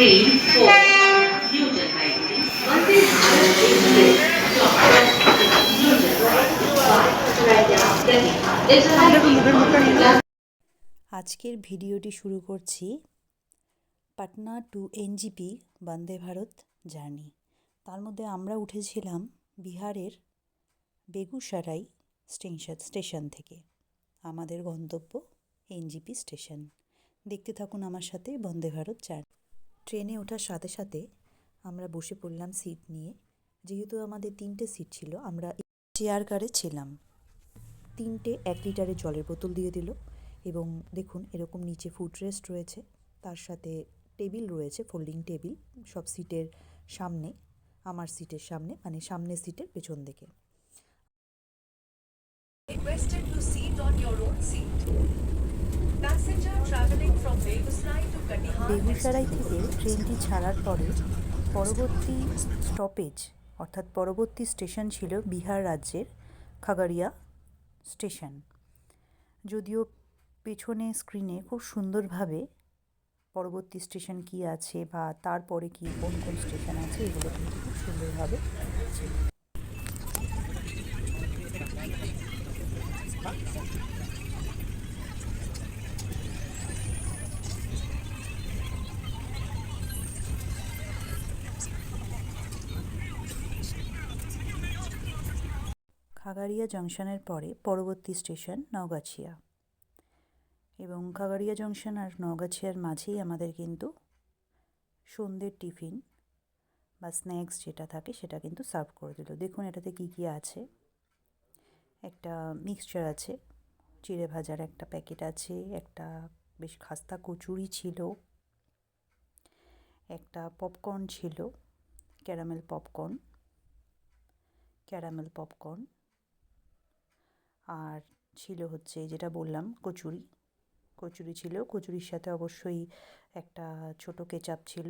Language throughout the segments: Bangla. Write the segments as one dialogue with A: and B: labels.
A: train for New Jalpaiguri. Vande Bharat Express stop New Jalpaiguri by Raya Gatihar. It's a live
B: আজকের ভিডিওটি শুরু করছি Patna two NJP Vande Bharat journey. তার মধ্যে আমরা উঠেছিলাম বিহারের বেগুসরাই স্টেশন থেকে। আমাদের গন্তব্য এনজিপি স্টেশন। দেখতে থাকুন আমার সাথে বন্দে ভারত জার্নি। ট্রেনে ওঠার সাথে সাথে আমরা বসে পড়লাম সিট নিয়ে। যেহেতু আমাদের 3টে সিট ছিল, আমরা চেয়ার কারে ছিলাম। 3টে 1 লিটারের জলের বোতল দিয়ে দিল এবং দেখুন এরকম নিচে ফুড রেস্ট রয়েছে, তার সাথে টেবিল রয়েছে, ফোল্ডিং টেবিল সব সিটের সামনে। আমার সিটের সামনে, মানে সামনের সিটের পেছন দিকে। বেগুসরাই থেকে ট্রেনটি ছাড়ার পরে পরবর্তী স্টপেজ অর্থাৎ পরবর্তী স্টেশন ছিল বিহার রাজ্যের খাগড়িয়া স্টেশন। যদিও পেছনে স্ক্রিনে খুব সুন্দরভাবে পরবর্তী স্টেশন কী আছে বা তারপরে কি কোন কোন স্টেশন আছে এগুলো কিন্তু খুব সুন্দরভাবে আছে। খাগড়িয়া জংশনের পরে পরবর্তী স্টেশন নওগাছিয়া, এবং খাগড়িয়া জংশন আর নওগাছিয়ার মাঝেই আমাদের কিন্তু সন্ধ্যের টিফিন বা স্ন্যাক্স যেটা থাকে সেটা কিন্তু সার্ভ করে দিল। দেখুন এটাতে কী কী আছে। একটা মিক্সচার আছে, চিড়ে ভাজার একটা প্যাকেট আছে, একটা বেশ খাস্তা কচুরি ছিল, একটা পপকর্ন ছিল, ক্যারামেল পপকর্ন, আর ছিল হচ্ছে যেটা বললাম কচুরি ছিল। কচুরির সাথে অবশ্যই একটা ছোট কেচাপ ছিল।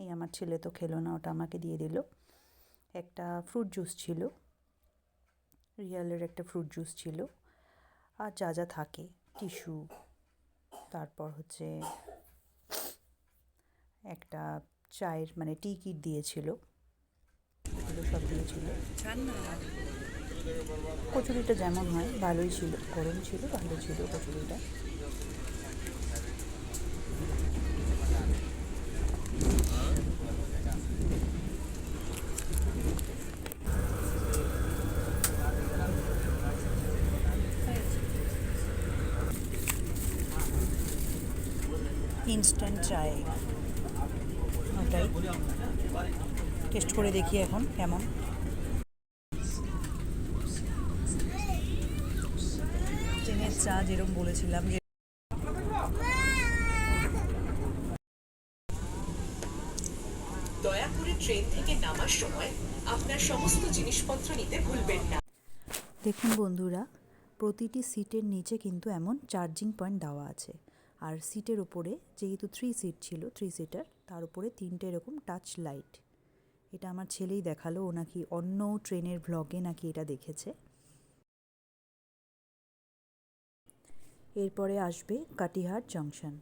B: এই আমার ছেলে তো খেলো না, ওটা আমাকে দিয়ে দিল। একটা ফ্রুট জুস ছিল, রিয়ালের একটা ফ্রুট জুস ছিল, আর যা যা থাকে টিস্যু, তারপর হচ্ছে একটা চায়ের মানে টি কিট দিয়েছিল, এগুলো সব দিয়েছিল। কচুরিটা যেমন হয় ভালোই ছিল, গরম ছিল, ভালো ছিল কচুরিটা। ইনস্ট্যান্ট চায়, ওটাই টেস্ট করে দেখি এখন কেমন। ট্রেনের চা যেরকম বলেছিলাম যে
C: দয়া করে ট্রেন থেকে নামার সময় আপনার সমস্ত জিনিসপত্র নিতে ভুলবেন না।
B: দেখুন বন্ধুরা, প্রতিটি সিটের নিচে কিন্তু এমন চার্জিং পয়েন্ট দেওয়া আছে, আর সিটের ওপরে যেহেতু 3 সিট ছিল, 3 সিটার, তার উপরে 3টে এরকম টাচ লাইট। এটা আমার ছেলেই দেখালো, ও নাকি অন্য ট্রেনের ভ্লগে নাকি এটা দেখেছে। এরপরে আসবে কাটিহার জংশন।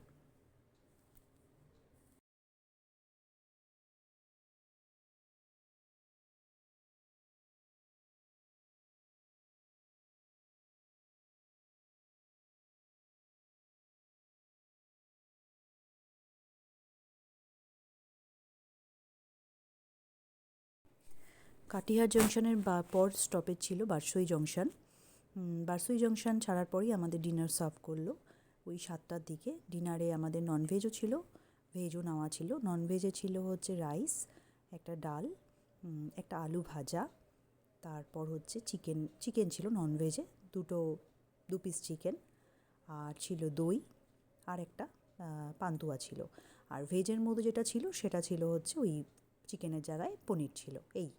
B: কাটিহার জংশনের পর স্টপেজ ছিল বারসই জংশন। বারসই জংশন ছাড়ার পরেই আমাদের ডিনার সার্ভ করলো ওই 7টার দিকে। ডিনারে আমাদের ননভেজও ছিল, ভেজও নেওয়া ছিল। ননভেজে ছিল হচ্ছে রাইস, একটা ডাল, একটা আলু ভাজা, তারপর হচ্ছে চিকেন ছিল ননভেজে, 2 পিস চিকেন, আর ছিল দই, আর একটা পান্তুয়া ছিল। আর ভেজের মধ্যে যেটা ছিল সেটা ছিল হচ্ছে ওই চিকেনের জায়গায় পনির ছিল। এই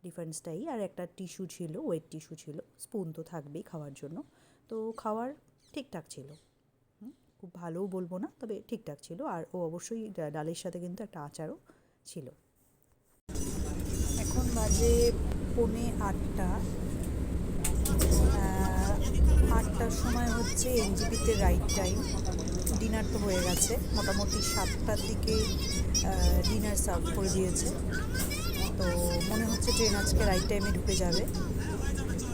B: ডিফারেন্সটাই। আর একটা টিস্যু ছিল, ওয়েট টিস্যু ছিল, স্পুন তো থাকবেই খাওয়ার জন্য। তো খাওয়ার ঠিকঠাক ছিল, খুব ভালোও বলবো না, তবে ঠিকঠাক ছিল। আর ও অবশ্যই ডালের সাথে কিন্তু একটা আচারও ছিল। এখন বাজে 7:45। 8টার সময় হচ্ছে এনজিপিতে রাইড টাইম। ডিনার তো হয়ে গেছে, মোটামুটি 7টার দিকে ডিনার সার্ভ করে দিয়েছে। তো মনে হচ্ছে ট্রেন আজকে রাইট টাইমে ঢুকে যাবে।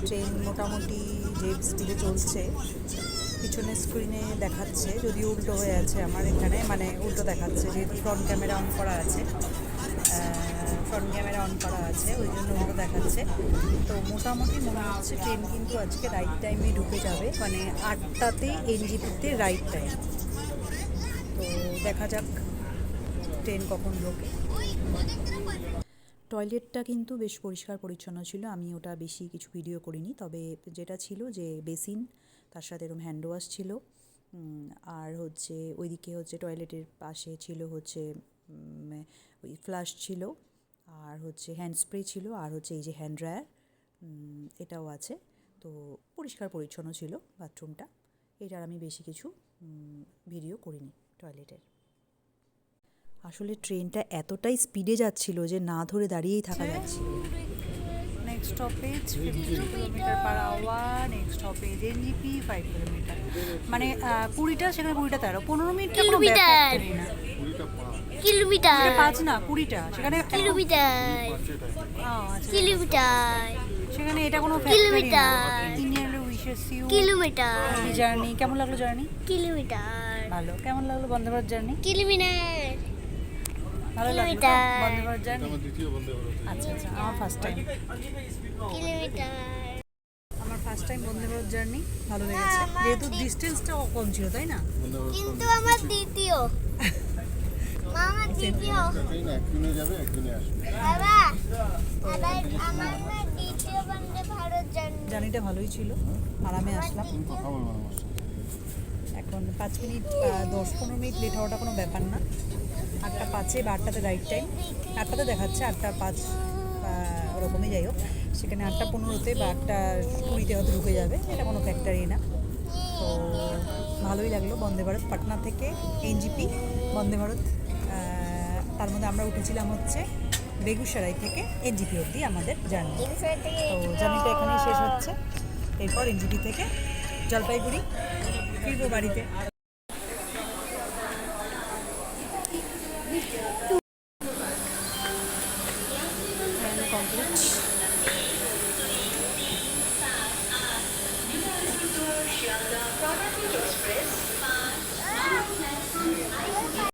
B: ট্রেন মোটামুটি যে স্পিডে চলছে, পিছনের স্ক্রিনে দেখাচ্ছে, যদিও উল্টো হয়ে আছে আমার এখানে, মানে উল্টো দেখাচ্ছে যেহেতু ফ্রন্ট ক্যামেরা অন করা আছে, ওই জন্য উল্টো দেখাচ্ছে। তো মোটামুটি মনে হচ্ছে ট্রেন কিন্তু আজকে রাইট টাইমে ঢুকে যাবে, মানে 8টাতে এনজিপিতে রাইট টাইম। তো দেখা যাক ট্রেন কখন ঢোকে। টয়লেটটা কিন্তু বেশ পরিষ্কার পরিচ্ছন্ন ছিল, আমি ওটা বেশি কিছু ভিডিও করিনি। তবে যেটা ছিল যে বেসিন, তার সাথে এরকম হ্যান্ড ওয়াশ ছিল, আর হচ্ছে ওইদিকে হচ্ছে টয়লেটের পাশে ছিল হচ্ছে ওই ফ্লাশ ছিল, আর হচ্ছে হ্যান্ড স্প্রে ছিল, আর হচ্ছে এই যে হ্যান্ড ড্রায়ার এটাও আছে। তো পরিষ্কার পরিচ্ছন্ন ছিল বাথরুমটা। এটার আমি বেশি কিছু ভিডিও করিনি টয়লেটের। আসলে ট্রেনটা এতটাই স্পিডে যাচ্ছিল যে না ধরে দাঁড়িয়েই থাকা যাচ্ছিল। Next stoppage 52 kilometre hour, next stoppage NJP 5 kilometre, মানে 20টা, সেখানে 20টা 13, 15 মিনিট
D: কিলোমিটার। কিলোমিটার
B: 5 না 20টা, সেখানে
D: কিলোমিটার
B: আচ্ছা,
D: কিলোমিটার
B: সেখানে এটা কোনো ফ্যাক্টরি না।
D: কিলোমিটার।
B: সিনিয়রলি উইশেস ইউ
D: কিলোমিটার
B: জার্নি। কেমন লাগলো জার্নি?
D: কিলোমিটার
B: ভালো। কেমন লাগলো বন্দে ভারত জার্নি?
D: কিলোমিটার
B: ভালো লাগলো তো
D: কিলোমিটার।
B: বন্দে ভারত জার্নি? আচ্ছা আচ্ছা, আমার ফার্স্ট টাইম,
D: কিলোমিটার
B: আমার first time Vande Bharat journey. ভালো লেগেছে, যেহেতু ডিস্টেন্সটা কম ছিল, তাই না?
D: কিন্তু আমার দ্বিতীয় মামা দ্বিতীয় বাবা আবার আমার না দ্বিতীয় বন্দে ভারত
B: জার্নিটা ভালোই ছিল, আরামে আসলাম। এখন 5 মিনিট 10-15 মিনিট লেট হওয়াটা কোনো ব্যাপার না। 8টা 5-এ বা 8টাতে রাইট টাইম, 8টাতে দেখাচ্ছে 8টা 5 ওরকমই, যাই হোক সেখানে 8টা 15-তে বা 8টা 20-তে হয়তো ঢুকে যাবে, এটা কোনো ফ্যাক্টরি না। তো ভালোই লাগলো। বন্দে ভারত পাটনা থেকে এনজিপি বন্দে ভারত, তার মধ্যে আমরা উঠেছিলাম হচ্ছে বেগুসরাই থেকে এনজিপি অবধি আমাদের জার্নি। তো জার্নিটা এখানেই শেষ হচ্ছে। এরপর এনজিপি থেকে জলপাইগুড়ি ফিরবো বাড়িতে। কমপ্লিট।